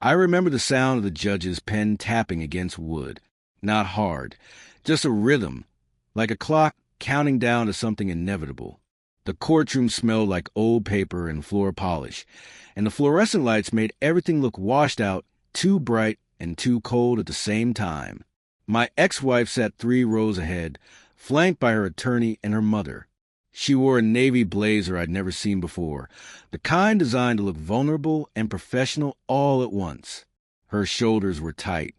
I remember the sound of the judge's pen tapping against wood. Not hard, just a rhythm, like a clock counting down to something inevitable. The courtroom smelled like old paper and floor polish, and the fluorescent lights made everything look washed out, too bright and too cold at the same time. My ex-wife sat 3 rows ahead, flanked by her attorney and her mother. She wore a navy blazer I'd never seen before, the kind designed to look vulnerable and professional all at once. Her shoulders were tight,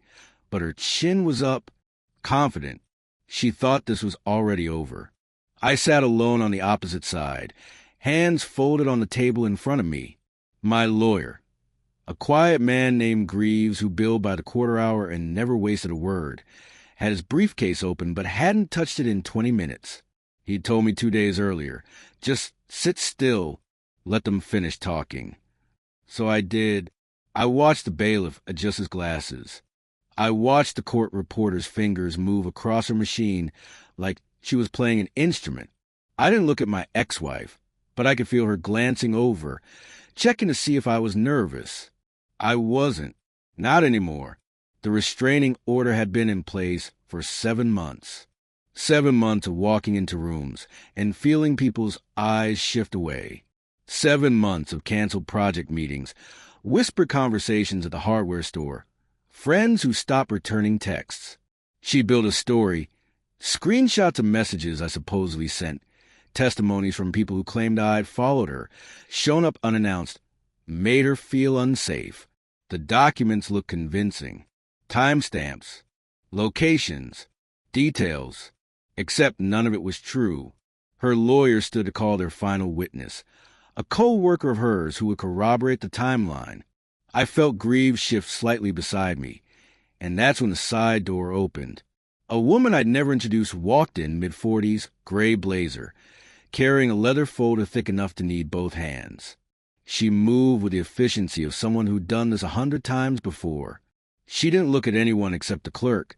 but her chin was up, confident. She thought this was already over. I sat alone on the opposite side, hands folded on the table in front of me. My lawyer, a quiet man named Greaves who billed by the quarter hour and never wasted a word, had his briefcase open but hadn't touched it in 20 minutes. He'd told me 2 days earlier, just sit still, let them finish talking. So I did. I watched the bailiff adjust his glasses. I watched the court reporter's fingers move across her machine like she was playing an instrument. I didn't look at my ex-wife, but I could feel her glancing over, checking to see if I was nervous. I wasn't. Not anymore. The restraining order had been in place for 7 months. 7 months of walking into rooms and feeling people's eyes shift away. 7 months of canceled project meetings, whispered conversations at the hardware store, friends who stopped returning texts. She built a story, screenshots of messages I supposedly sent, testimonies from people who claimed I'd followed her, shown up unannounced, made her feel unsafe. The documents looked convincing. Timestamps, locations, details. Except none of it was true. Her lawyer stood to call their final witness, a co-worker of hers who would corroborate the timeline. I felt Greaves shift slightly beside me, and that's when the side door opened. A woman I'd never introduced walked in, mid-40s, gray blazer, carrying a leather folder thick enough to need both hands. She moved with the efficiency of someone who'd done this 100 times before. She didn't look at anyone except the clerk,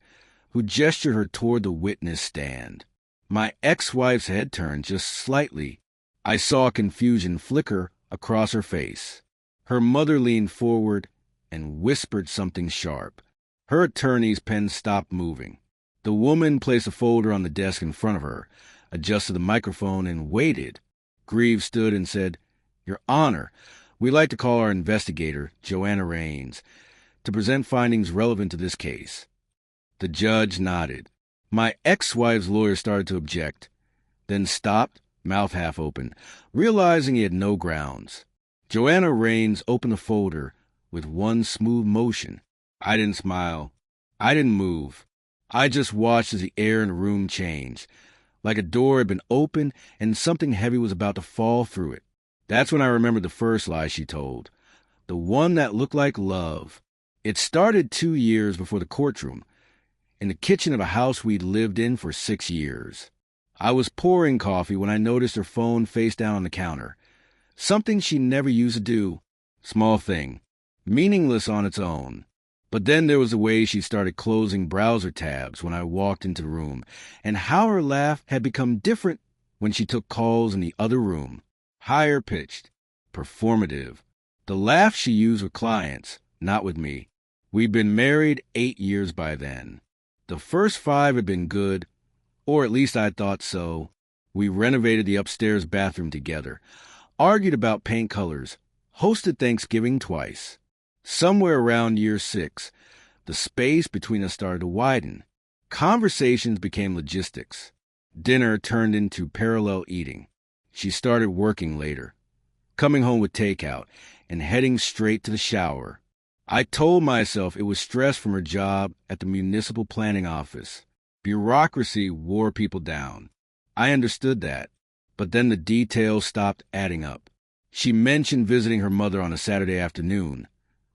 who gestured her toward the witness stand. My ex-wife's head turned just slightly. I saw confusion flicker across her face. Her mother leaned forward and whispered something sharp. Her attorney's pen stopped moving. The woman placed a folder on the desk in front of her, adjusted the microphone, and waited. Greaves stood and said, "Your Honor, we'd like to call our investigator, Joanna Raines, to present findings relevant to this case." The judge nodded. My ex-wife's lawyer started to object, then stopped, mouth half open, realizing he had no grounds. Joanna Raines opened the folder with one smooth motion. I didn't smile. I didn't move. I just watched as the air in the room changed, like a door had been opened and something heavy was about to fall through it. That's when I remembered the first lie she told, the one that looked like love. It started 2 years before the courtroom, in the kitchen of a house we'd lived in for 6 years. I was pouring coffee when I noticed her phone face down on the counter. Something she never used to do. Small thing. Meaningless on its own. But then there was the way she started closing browser tabs when I walked into the room, and how her laugh had become different when she took calls in the other room. Higher pitched. Performative. The laugh she used with clients, not with me. We'd been married 8 years by then. The first 5 had been good, or at least I thought so. We renovated the upstairs bathroom together, argued about paint colors, hosted Thanksgiving twice. Somewhere around year 6, the space between us started to widen. Conversations became logistics. Dinner turned into parallel eating. She started working later, coming home with takeout and heading straight to the shower. I told myself it was stress from her job at the municipal planning office. Bureaucracy wore people down. I understood that, but then the details stopped adding up. She mentioned visiting her mother on a Saturday afternoon,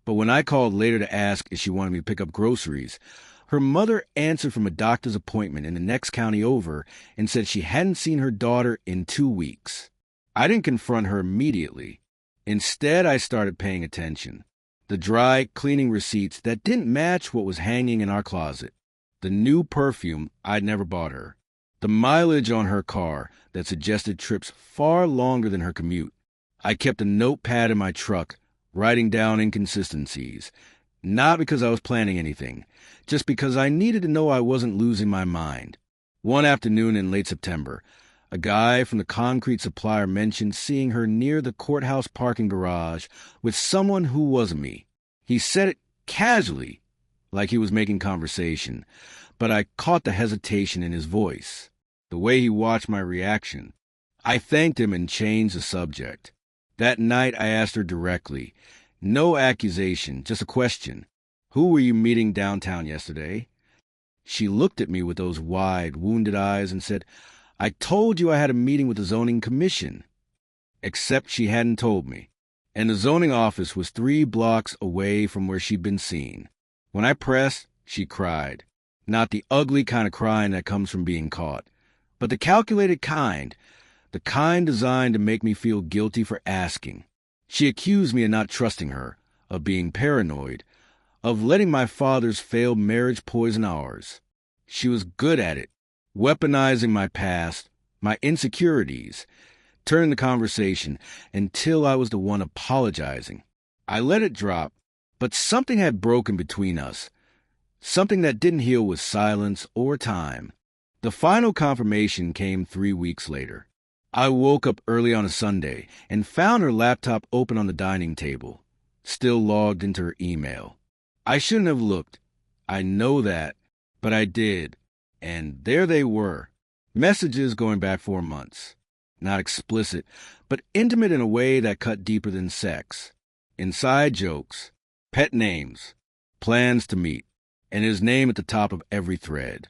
but when I called later to ask if she wanted me to pick up groceries, her mother answered from a doctor's appointment in the next county over and said she hadn't seen her daughter in 2 weeks. I didn't confront her immediately. Instead, I started paying attention. The dry cleaning receipts that didn't match what was hanging in our closet. The new perfume I'd never bought her. The mileage on her car that suggested trips far longer than her commute. I kept a notepad in my truck, writing down inconsistencies, Not because I was planning anything, just because I needed to know I wasn't losing my mind. One afternoon in late September, a guy from the concrete supplier mentioned seeing her near the courthouse parking garage with someone who wasn't me. He said it casually, like he was making conversation, but I caught the hesitation in his voice, the way he watched my reaction. I thanked him and changed the subject. That night I asked her directly, no accusation, just a question. Who were you meeting downtown yesterday? She looked at me with those wide, wounded eyes and said, I told you I had a meeting with the zoning commission. Except she hadn't told me. And the zoning office was 3 blocks away from where she'd been seen. When I pressed, she cried. Not the ugly kind of crying that comes from being caught, but the calculated kind, the kind designed to make me feel guilty for asking. She accused me of not trusting her, of being paranoid, of letting my father's failed marriage poison ours. She was good at it, weaponizing my past, my insecurities, turning the conversation until I was the one apologizing. I let it drop, but something had broken between us, something that didn't heal with silence or time. The final confirmation came 3 weeks later. I woke up early on a Sunday and found her laptop open on the dining table, still logged into her email. I shouldn't have looked. I know that, but I did. And there they were. Messages going back 4 months. Not explicit, but intimate in a way that cut deeper than sex. Inside jokes, pet names, plans to meet, and his name at the top of every thread.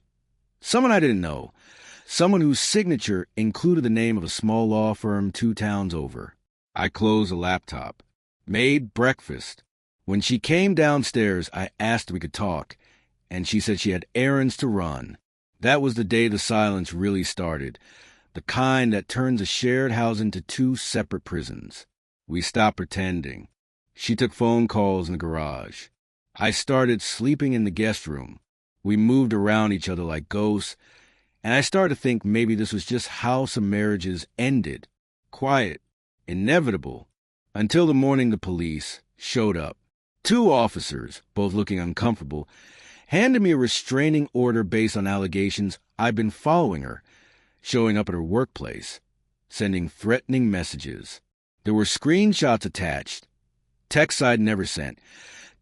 Someone I didn't know. Someone whose signature included the name of a small law firm 2 towns over. I closed the laptop. Made breakfast. When she came downstairs, I asked if we could talk, and she said she had errands to run. That was the day the silence really started, the kind that turns a shared house into 2 separate prisons. We stopped pretending. She took phone calls in the garage. I started sleeping in the guest room. We moved around each other like ghosts, and I started to think maybe this was just how some marriages ended. Quiet, inevitable, until the morning the police showed up. 2 officers, both looking uncomfortable, handed me a restraining order based on allegations I'd been following her, showing up at her workplace, sending threatening messages. There were screenshots attached, texts I'd never sent,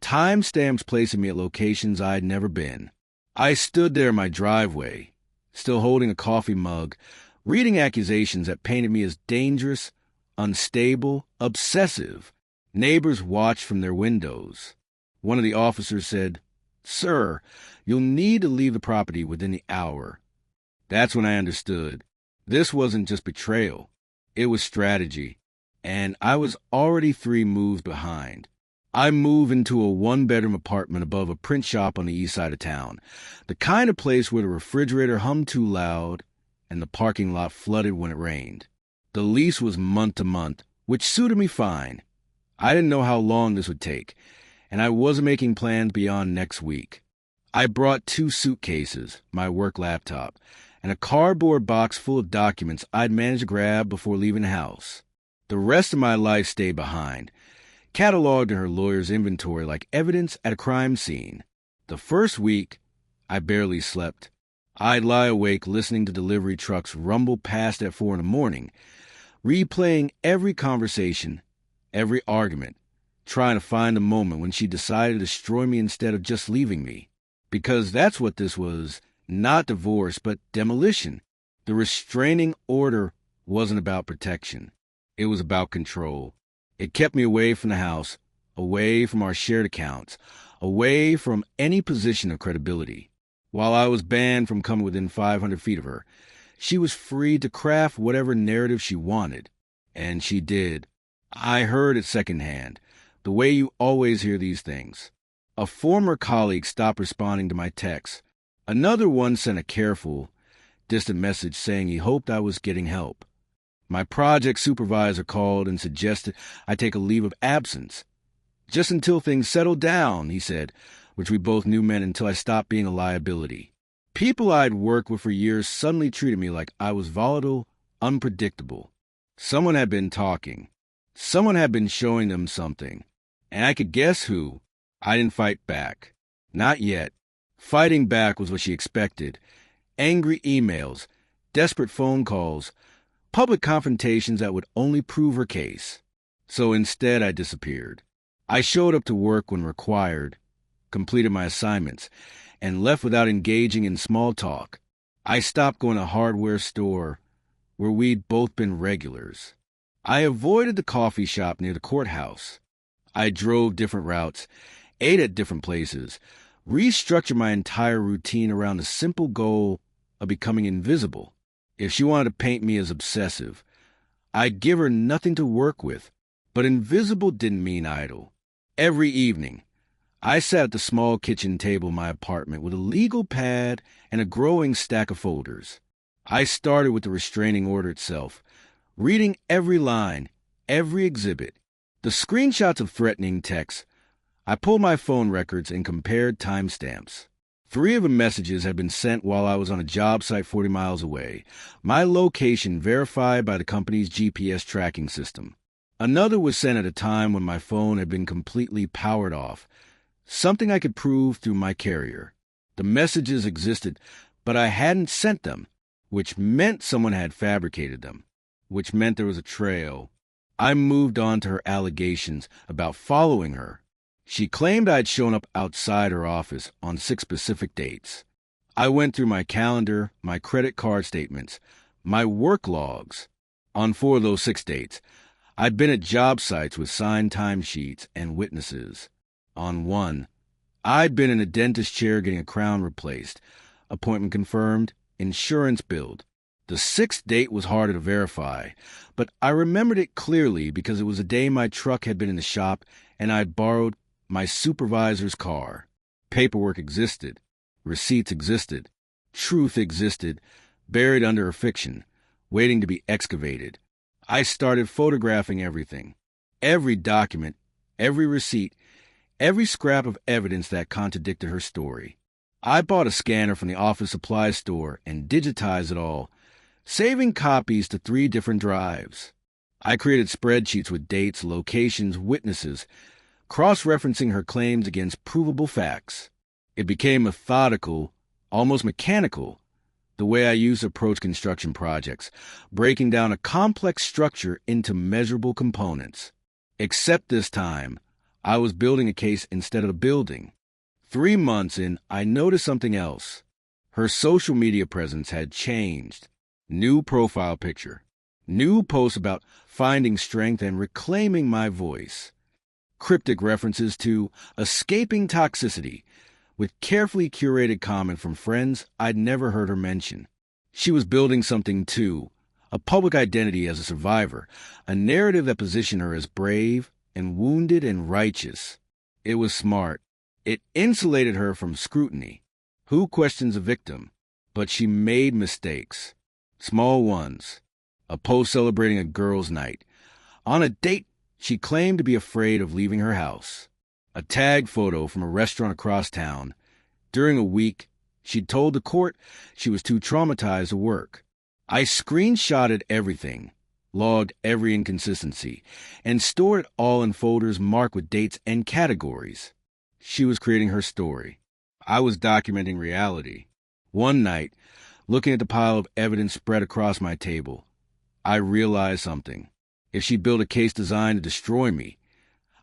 timestamps placing me at locations I'd never been. I stood there in my driveway, still holding a coffee mug, reading accusations that painted me as dangerous, unstable, obsessive. Neighbors watched from their windows. One of the officers said, "Sir, you'll need to leave the property within the hour." That's when I understood. This wasn't just betrayal. It was strategy. And I was already 3 moves behind. I moved into a 1-bedroom apartment above a print shop on the east side of town, the kind of place where the refrigerator hummed too loud and the parking lot flooded when it rained. The lease was month to month, which suited me fine. I didn't know how long this would take, and I wasn't making plans beyond next week. I brought 2 suitcases, my work laptop, and a cardboard box full of documents I'd managed to grab before leaving the house. The rest of my life stayed behind, cataloged in her lawyer's inventory like evidence at a crime scene. The first week, I barely slept. I'd lie awake listening to delivery trucks rumble past at 4 a.m, replaying every conversation, every argument, trying to find a moment when she decided to destroy me instead of just leaving me. Because that's what this was, not divorce, but demolition. The restraining order wasn't about protection. It was about control. It kept me away from the house, away from our shared accounts, away from any position of credibility. While I was banned from coming within 500 feet of her, she was free to craft whatever narrative she wanted. And she did. I heard it secondhand, the way you always hear these things. A former colleague stopped responding to my texts. Another one sent a careful, distant message saying he hoped I was getting help. My project supervisor called and suggested I take a leave of absence. Just until things settled down, he said, which we both knew meant until I stopped being a liability. People I'd worked with for years suddenly treated me like I was volatile, unpredictable. Someone had been talking. Someone had been showing them something. And I could guess who. I didn't fight back. Not yet. Fighting back was what she expected. Angry emails, desperate phone calls, public confrontations that would only prove her case. So instead, I disappeared. I showed up to work when required, completed my assignments, and left without engaging in small talk. I stopped going to a hardware store where we'd both been regulars. I avoided the coffee shop near the courthouse. I drove different routes, ate at different places, restructured my entire routine around the simple goal of becoming invisible. If she wanted to paint me as obsessive, I'd give her nothing to work with. But invisible didn't mean idle. Every evening, I sat at the small kitchen table in my apartment with a legal pad and a growing stack of folders. I started with the restraining order itself, reading every line, every exhibit, the screenshots of threatening texts. I pulled my phone records and compared timestamps. 3 of the messages had been sent while I was on a job site 40 miles away, my location verified by the company's GPS tracking system. Another was sent at a time when my phone had been completely powered off, something I could prove through my carrier. The messages existed, but I hadn't sent them, which meant someone had fabricated them, which meant there was a trail. I moved on to her allegations about following her. She claimed I'd shown up outside her office on 6 specific dates. I went through my calendar, my credit card statements, my work logs. On 4 of those 6 dates, I'd been at job sites with signed timesheets and witnesses. On 1, I'd been in a dentist chair getting a crown replaced, appointment confirmed, insurance billed. The 6th date was harder to verify, but I remembered it clearly because it was a day my truck had been in the shop and I'd borrowed my supervisor's car. Paperwork existed, receipts existed, truth existed, buried under a fiction, waiting to be excavated. I started photographing everything, every document, every receipt, every scrap of evidence that contradicted her story. I bought a scanner from the office supply store and digitized it all, saving copies to 3 different drives. I created spreadsheets with dates, locations, witnesses, cross-referencing her claims against provable facts. It became methodical, almost mechanical, the way I used to approach construction projects, breaking down a complex structure into measurable components. Except this time, I was building a case instead of a building. 3 months in, I noticed something else. Her social media presence had changed. New profile picture. New posts about finding strength and reclaiming my voice. Cryptic references to escaping toxicity, with carefully curated comment from friends I'd never heard her mention. She was building something too, a public identity as a survivor, a narrative that positioned her as brave and wounded and righteous. It was smart. It insulated her from scrutiny. Who questions a victim? But she made mistakes. Small ones. A post celebrating a girls' night. On a date, she claimed to be afraid of leaving her house. A tag photo from a restaurant across town. During a week, she'd told the court she was too traumatized to work. I screenshotted everything, logged every inconsistency, and stored it all in folders marked with dates and categories. She was creating her story. I was documenting reality. One night, looking at the pile of evidence spread across my table, I realized something. If she built a case designed to destroy me,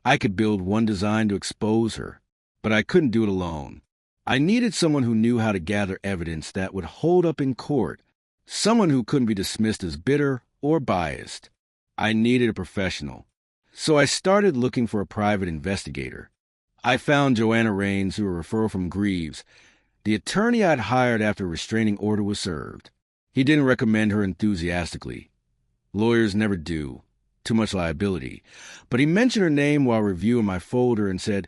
I could build one designed to expose her. But I couldn't do it alone. I needed someone who knew how to gather evidence that would hold up in court, someone who couldn't be dismissed as bitter or biased. I needed a professional. So I started looking for a private investigator. I found Joanna Rains through a referral from Greaves, the attorney I'd hired after a restraining order was served. He didn't recommend her enthusiastically. Lawyers never do. Too much liability. But he mentioned her name while reviewing my folder and said,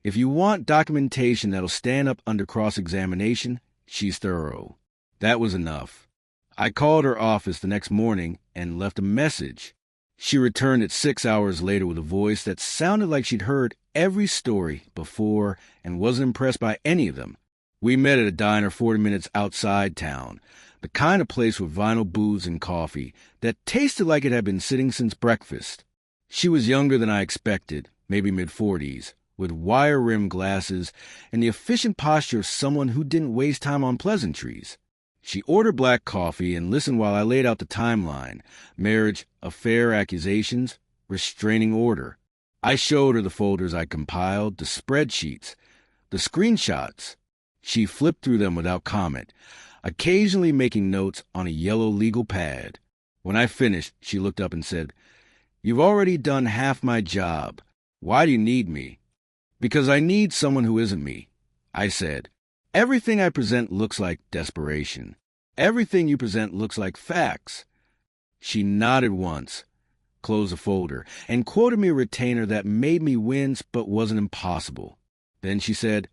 if you want documentation that'll stand up under cross-examination, she's thorough. That was enough. I called her office the next morning and left a message. She returned it 6 hours later with a voice that sounded like she'd heard every story before and wasn't impressed by any of them. We met at a diner 40 minutes outside town, the kind of place with vinyl booths and coffee that tasted like it had been sitting since breakfast. She was younger than I expected, maybe mid-40s, with wire-rimmed glasses and the efficient posture of someone who didn't waste time on pleasantries. She ordered black coffee and listened while I laid out the timeline: marriage, affair, accusations, restraining order. I showed her the folders I compiled, the spreadsheets, the screenshots. She flipped through them without comment, occasionally making notes on a yellow legal pad. When I finished, she looked up and said, "You've already done half my job. Why do you need me?" "Because I need someone who isn't me," I said. "Everything I present looks like desperation. Everything you present looks like facts." She nodded once, closed the folder, and quoted me a retainer that made me wince but wasn't impossible. Then she said,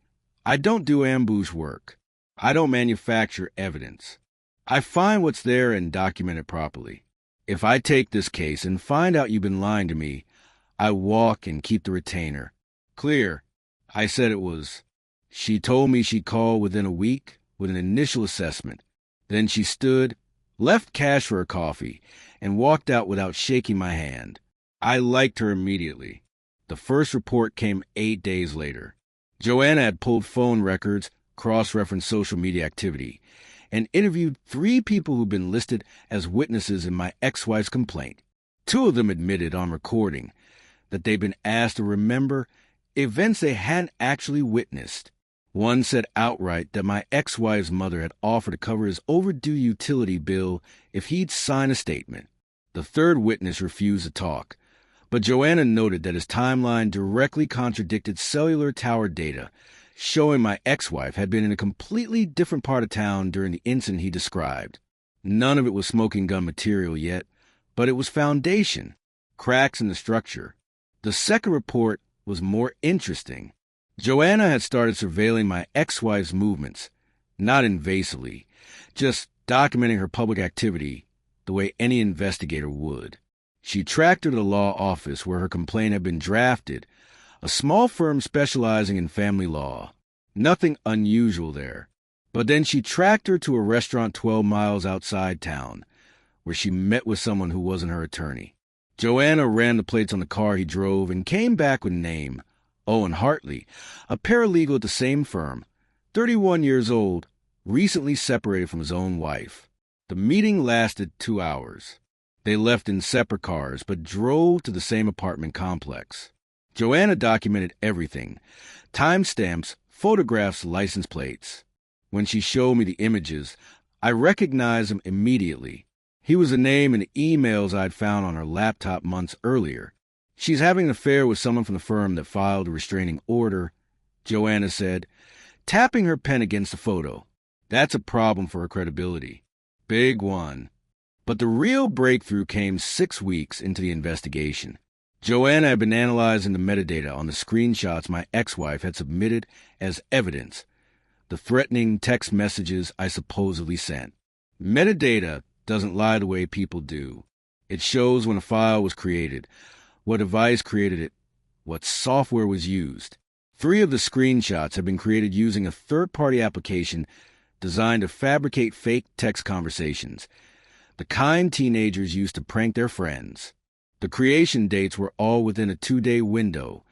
"I don't do ambush work. I don't manufacture evidence. I find what's there and document it properly. If I take this case and find out you've been lying to me, I walk and keep the retainer. Clear?" I said it was. She told me she'd call within a week with an initial assessment. Then she stood, left cash for her coffee, and walked out without shaking my hand. I liked her immediately. The first report came 8 days later. Joanna had pulled phone records, cross-referenced social media activity, and interviewed 3 people who'd been listed as witnesses in my ex-wife's complaint. 2 of them admitted on recording that they'd been asked to remember events they hadn't actually witnessed. One said outright that my ex-wife's mother had offered to cover his overdue utility bill if he'd sign a statement. The 3rd witness refused to talk, but Joanna noted that his timeline directly contradicted cellular tower data, showing my ex-wife had been in a completely different part of town during the incident he described. None of it was smoking gun material yet, but it was foundation, cracks in the structure. The second report was more interesting. Joanna had started surveilling my ex-wife's movements, not invasively, just documenting her public activity the way any investigator would. She tracked her to the law office where her complaint had been drafted, a small firm specializing in family law. Nothing unusual there. But then she tracked her to a restaurant 12 miles outside town, where she met with someone who wasn't her attorney. Joanna ran the plates on the car he drove and came back with name: Owen Hartley, a paralegal at the same firm, 31 years old, recently separated from his own wife. The meeting lasted 2 hours. They left in separate cars, but drove to the same apartment complex. Joanna documented everything: timestamps, photographs, license plates. When she showed me the images, I recognized him immediately. He was a name in the emails I'd found on her laptop months earlier. "She's having an affair with someone from the firm that filed a restraining order," Joanna said, tapping her pen against the photo. "That's a problem for her credibility. Big one." But the real breakthrough came 6 weeks into the investigation. Joanna had been analyzing the metadata on the screenshots my ex-wife had submitted as evidence, the threatening text messages I supposedly sent. Metadata doesn't lie the way people do. It shows when a file was created, what device created it, what software was used. 3 of the screenshots have been created using a third-party application designed to fabricate fake text conversations, the kind teenagers used to prank their friends. The creation dates were all within a 2-day window,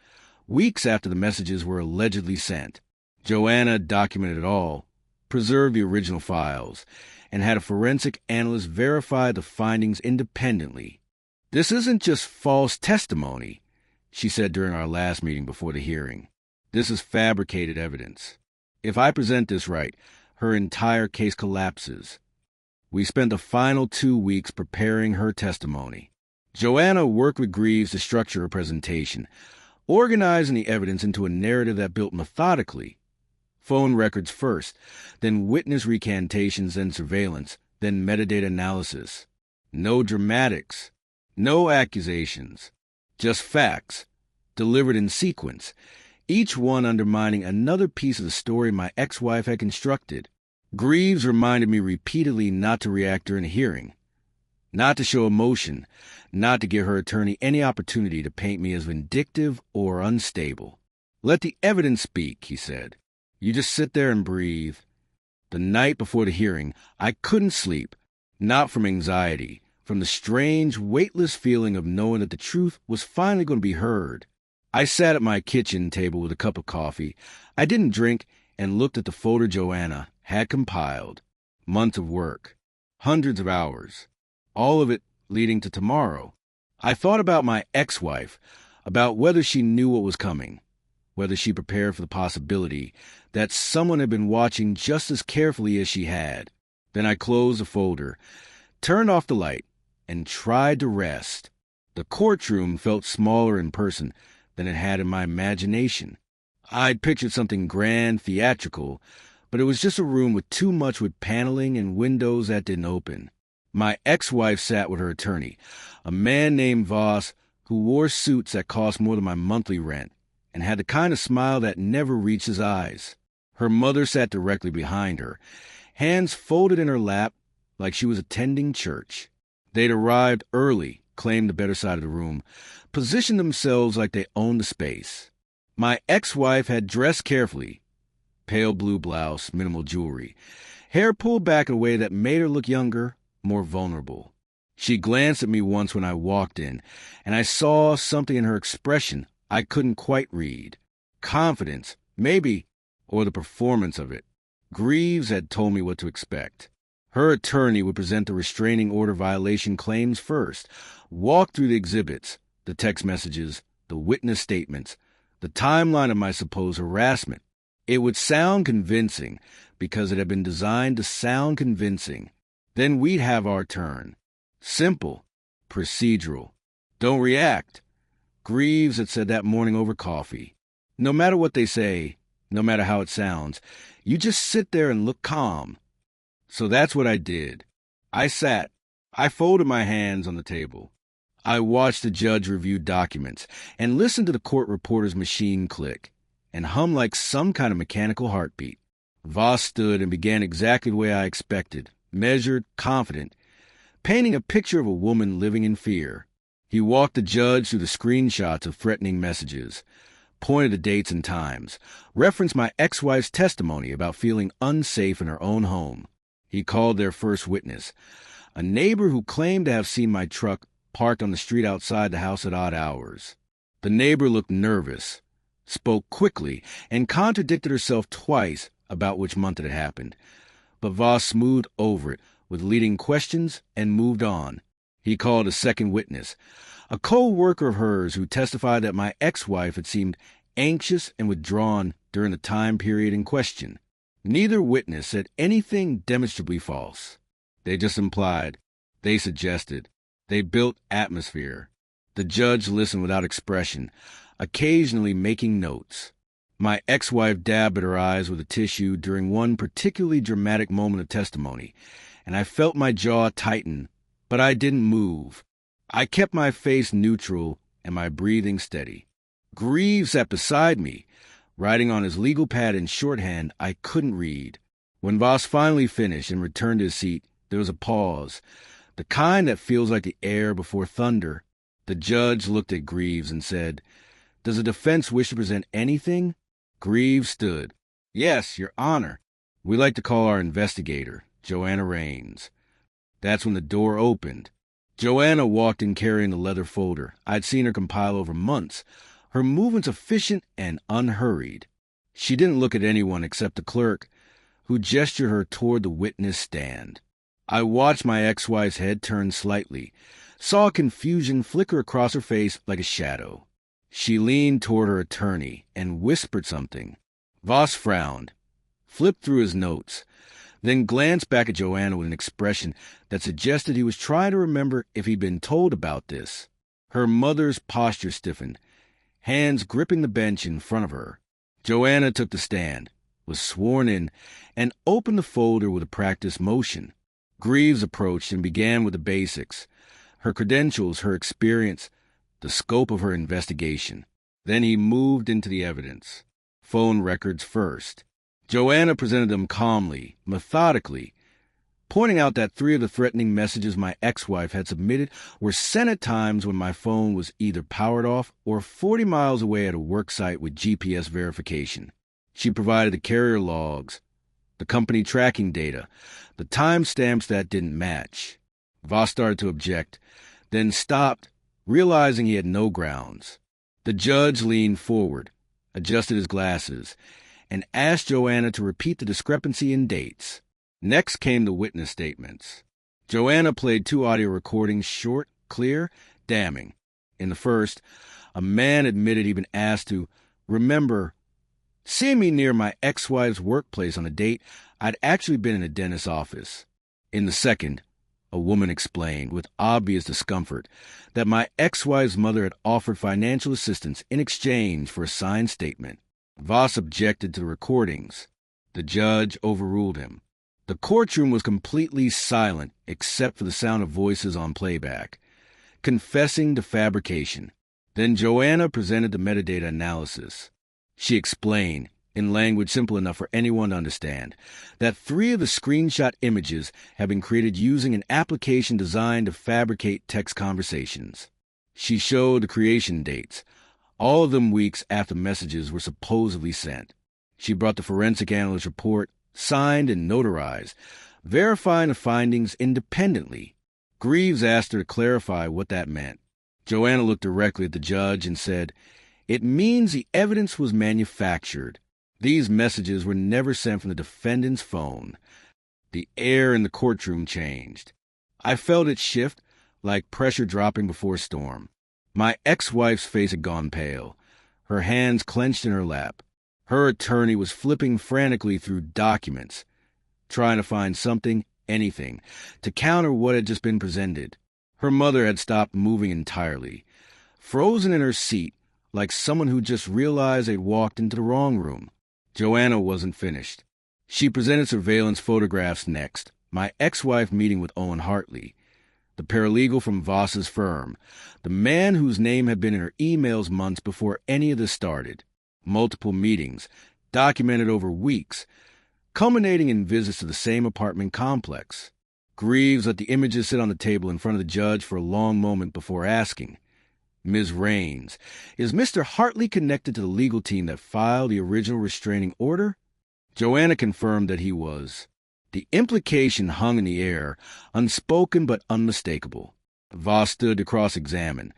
weeks after the messages were allegedly sent. Joanna documented it all, preserved the original files, and had a forensic analyst verify the findings independently. "This isn't just false testimony," she said during our last meeting before the hearing. "This is fabricated evidence. If I present this right, her entire case collapses." We spent the final 2 weeks preparing her testimony. Joanna worked with Greaves to structure her presentation, organizing the evidence into a narrative that built methodically. Phone records first, then witness recantations, then surveillance, then metadata analysis. No dramatics, no accusations, just facts, delivered in sequence, each one undermining another piece of the story my ex-wife had constructed. Greaves reminded me repeatedly not to react during a hearing, not to show emotion, not to give her attorney any opportunity to paint me as vindictive or unstable. "Let the evidence speak," he said. "You just sit there and breathe." The night before the hearing, I couldn't sleep, not from anxiety, from the strange, weightless feeling of knowing that the truth was finally going to be heard. I sat at my kitchen table with a cup of coffee. I didn't drink and looked at the folder Joanna had compiled. Months of work. Hundreds of hours. All of it leading to tomorrow. I thought about my ex-wife, about whether she knew what was coming, whether she prepared for the possibility that someone had been watching just as carefully as she had. Then I closed the folder, turned off the light, and tried to rest. The courtroom felt smaller in person than it had in my imagination. I'd pictured something grand, theatrical, but it was just a room with too much wood paneling and windows that didn't open. My ex-wife sat with her attorney, a man named Voss, who wore suits that cost more than my monthly rent, and had the kind of smile that never reached his eyes. Her mother sat directly behind her, hands folded in her lap like she was attending church. They'd arrived early, claimed the better side of the room, positioned themselves like they owned the space. My ex-wife had dressed carefully, pale blue blouse, minimal jewelry, hair pulled back in a way that made her look younger, more vulnerable. She glanced at me once when I walked in, and I saw something in her expression I couldn't quite read. Confidence, maybe, or the performance of it. Greaves had told me what to expect. Her attorney would present the restraining order violation claims first, walk through the exhibits, the text messages, the witness statements, the timeline of my supposed harassment. It would sound convincing because it had been designed to sound convincing. Then we'd have our turn. Simple, procedural. Don't react. Greaves had said that morning over coffee. No matter what they say, no matter how it sounds, you just sit there and look calm. So that's what I did. I sat. I folded my hands on the table. I watched the judge review documents and listened to the court reporter's machine click and hum like some kind of mechanical heartbeat. Voss stood and began exactly the way I expected, measured, confident, painting a picture of a woman living in fear. He walked the judge through the screenshots of threatening messages, pointed to dates and times, referenced my ex-wife's testimony about feeling unsafe in her own home. He called their first witness, a neighbor who claimed to have seen my truck parked on the street outside the house at odd hours. The neighbor looked nervous, spoke quickly, and contradicted herself twice about which month it had happened. But Voss smoothed over it with leading questions and moved on. He called a second witness, a co-worker of hers who testified that my ex-wife had seemed anxious and withdrawn during the time period in question. Neither witness said anything demonstrably false. They just implied. They suggested. They built atmosphere. The judge listened without expression, occasionally making notes. My ex-wife dabbed at her eyes with a tissue during one particularly dramatic moment of testimony, and I felt my jaw tighten, but I didn't move. I kept my face neutral and my breathing steady. Greaves sat beside me, writing on his legal pad in shorthand I couldn't read. When Voss finally finished and returned to his seat, there was a pause, the kind that feels like the air before thunder. The judge looked at Greaves and said, "Does the defense wish to present anything?" Greaves stood. "Yes, Your Honor. We like to call our investigator, Joanna Raines." That's when the door opened. Joanna walked in carrying the leather folder. I'd seen her compile over months, her movements efficient and unhurried. She didn't look at anyone except the clerk, who gestured her toward the witness stand. I watched my ex-wife's head turn slightly, saw confusion flicker across her face like a shadow. She leaned toward her attorney and whispered something. Voss frowned, flipped through his notes, then glanced back at Joanna with an expression that suggested he was trying to remember if he'd been told about this. Her mother's posture stiffened, hands gripping the bench in front of her. Joanna took the stand, was sworn in, and opened the folder with a practiced motion. Greaves approached and began with the basics, her credentials, her experience, the scope of her investigation. Then he moved into the evidence. Phone records first. Joanna presented them calmly, methodically, pointing out that 3 of the threatening messages my ex-wife had submitted were sent at times when my phone was either powered off or 40 miles away at a work site with GPS verification. She provided the carrier logs, the company tracking data, the timestamps that didn't match. Voss started to object, then stopped, realizing he had no grounds. The judge leaned forward, adjusted his glasses, and asked Joanna to repeat the discrepancy in dates. Next came the witness statements. Joanna played 2 audio recordings, short, clear, damning. In the first, a man admitted he'd been asked to remember seeing me near my ex-wife's workplace on a date I'd actually been in a dentist's office. In the second, a woman explained with obvious discomfort that my ex-wife's mother had offered financial assistance in exchange for a signed statement. Voss objected to the recordings. The judge overruled him. The courtroom was completely silent except for the sound of voices on playback, confessing to fabrication. Then Joanna presented the metadata analysis. She explained, in language simple enough for anyone to understand, that 3 of the screenshot images have been created using an application designed to fabricate text conversations. She showed the creation dates, all of them weeks after messages were supposedly sent. She brought the forensic analyst report, signed and notarized, verifying the findings independently. Greaves asked her to clarify what that meant. Joanna looked directly at the judge and said, "It means the evidence was manufactured. These messages were never sent from the defendant's phone." The air in the courtroom changed. I felt it shift, like pressure dropping before a storm. My ex-wife's face had gone pale, her hands clenched in her lap. Her attorney was flipping frantically through documents, trying to find something, anything, to counter what had just been presented. Her mother had stopped moving entirely, frozen in her seat, like someone who just realized they'd walked into the wrong room. Joanna wasn't finished. She presented surveillance photographs next, my ex-wife meeting with Owen Hartley, the paralegal from Voss's firm, the man whose name had been in her emails months before any of this started. Multiple meetings, documented over weeks, culminating in visits to the same apartment complex. Greaves let the images sit on the table in front of the judge for a long moment before asking, "Ms. Raines, is Mr. Hartley connected to the legal team that filed the original restraining order?" Joanna confirmed that he was. The implication hung in the air, unspoken but unmistakable. Voss stood to cross-examine,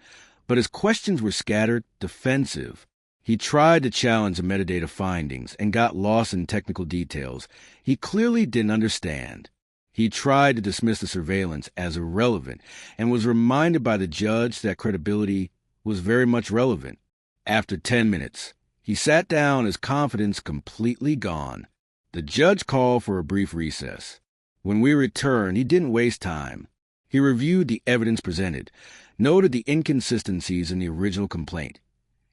but his questions were scattered, defensive. He tried to challenge the metadata findings and got lost in technical details he clearly didn't understand. He tried to dismiss the surveillance as irrelevant and was reminded by the judge that credibility was very much relevant. After 10 minutes, he sat down, his confidence completely gone. The judge called for a brief recess. When we returned, he didn't waste time. He reviewed the evidence presented, noted the inconsistencies in the original complaint,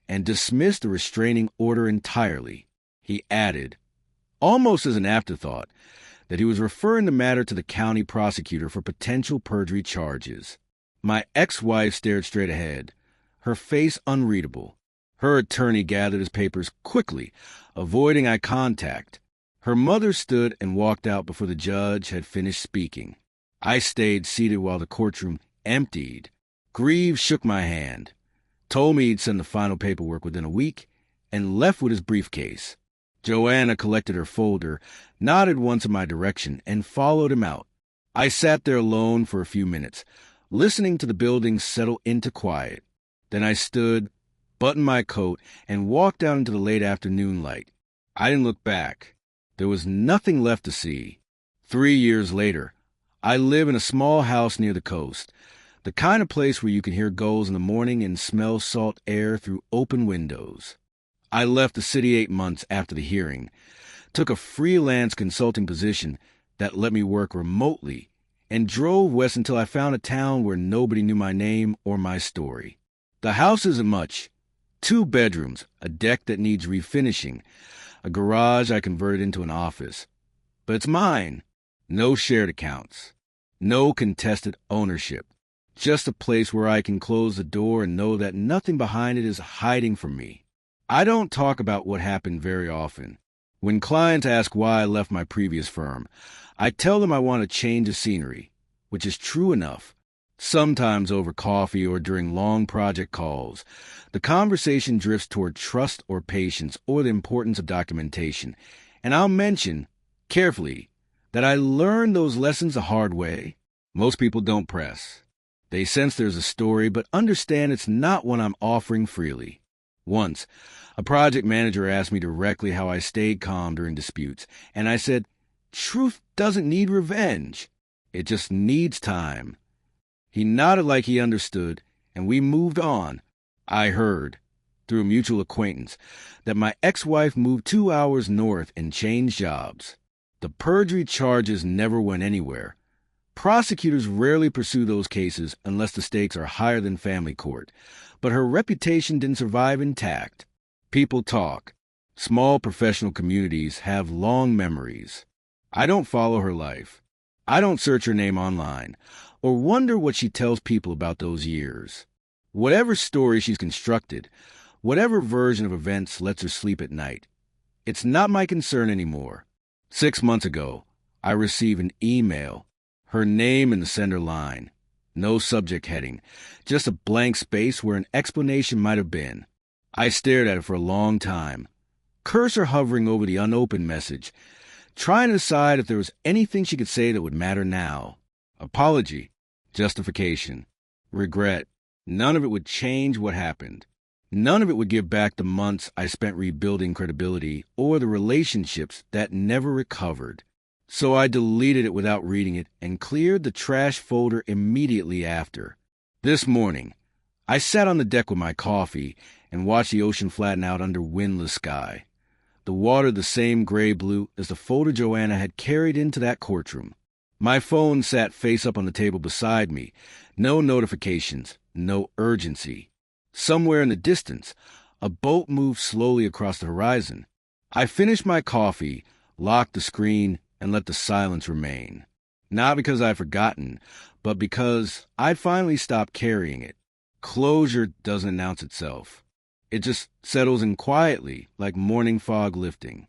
and dismissed the restraining order entirely. He added, almost as an afterthought, that he was referring the matter to the county prosecutor for potential perjury charges. My ex-wife stared straight ahead, her face unreadable. Her attorney gathered his papers quickly, avoiding eye contact. Her mother stood and walked out before the judge had finished speaking. I stayed seated while the courtroom emptied. Greaves shook my hand, told me he'd send the final paperwork within a week, and left with his briefcase. Joanna collected her folder, nodded once in my direction, and followed him out. I sat there alone for a few minutes, listening to the building settle into quiet. Then I stood, buttoned my coat, and walked out into the late afternoon light. I didn't look back. There was nothing left to see. 3 years later, I live in a small house near the coast, the kind of place where you can hear gulls in the morning and smell salt air through open windows. I left the city 8 months after the hearing, took a freelance consulting position that let me work remotely, and drove west until I found a town where nobody knew my name or my story. The house isn't much. 2 bedrooms, a deck that needs refinishing, a garage I converted into an office. But it's mine. No shared accounts. No contested ownership. Just a place where I can close the door and know that nothing behind it is hiding from me. I don't talk about what happened very often. When clients ask why I left my previous firm, I tell them I want to change the scenery, which is true enough. Sometimes over coffee or during long project calls, the conversation drifts toward trust or patience or the importance of documentation, and I'll mention, carefully, that I learned those lessons the hard way. Most people don't press. They sense there's a story, but understand it's not one I'm offering freely. Once, a project manager asked me directly how I stayed calm during disputes, and I said, "Truth doesn't need revenge. It just needs time." He nodded like he understood, and we moved on. I heard, through a mutual acquaintance, that my ex-wife moved 2 hours north and changed jobs. The perjury charges never went anywhere. Prosecutors rarely pursue those cases unless the stakes are higher than family court, but her reputation didn't survive intact. People talk. Small professional communities have long memories. I don't follow her life. I don't search her name online or wonder what she tells people about those years. Whatever story she's constructed, whatever version of events lets her sleep at night, it's not my concern anymore. 6 months ago, I received an email, her name in the sender line. No subject heading, just a blank space where an explanation might have been. I stared at it for a long time, cursor hovering over the unopened message, trying to decide if there was anything she could say that would matter now. Apology, justification, regret. None of it would change what happened. None of it would give back the months I spent rebuilding credibility or the relationships that never recovered. So I deleted it without reading it and cleared the trash folder immediately after. This morning, I sat on the deck with my coffee and watched the ocean flatten out under windless sky. The water the same gray-blue as the photo Joanna had carried into that courtroom. My phone sat face up on the table beside me. No notifications, no urgency. Somewhere in the distance, a boat moved slowly across the horizon. I finished my coffee, locked the screen, and let the silence remain. Not because I'd forgotten, but because I'd finally stopped carrying it. Closure doesn't announce itself. It just settles in quietly, like morning fog lifting.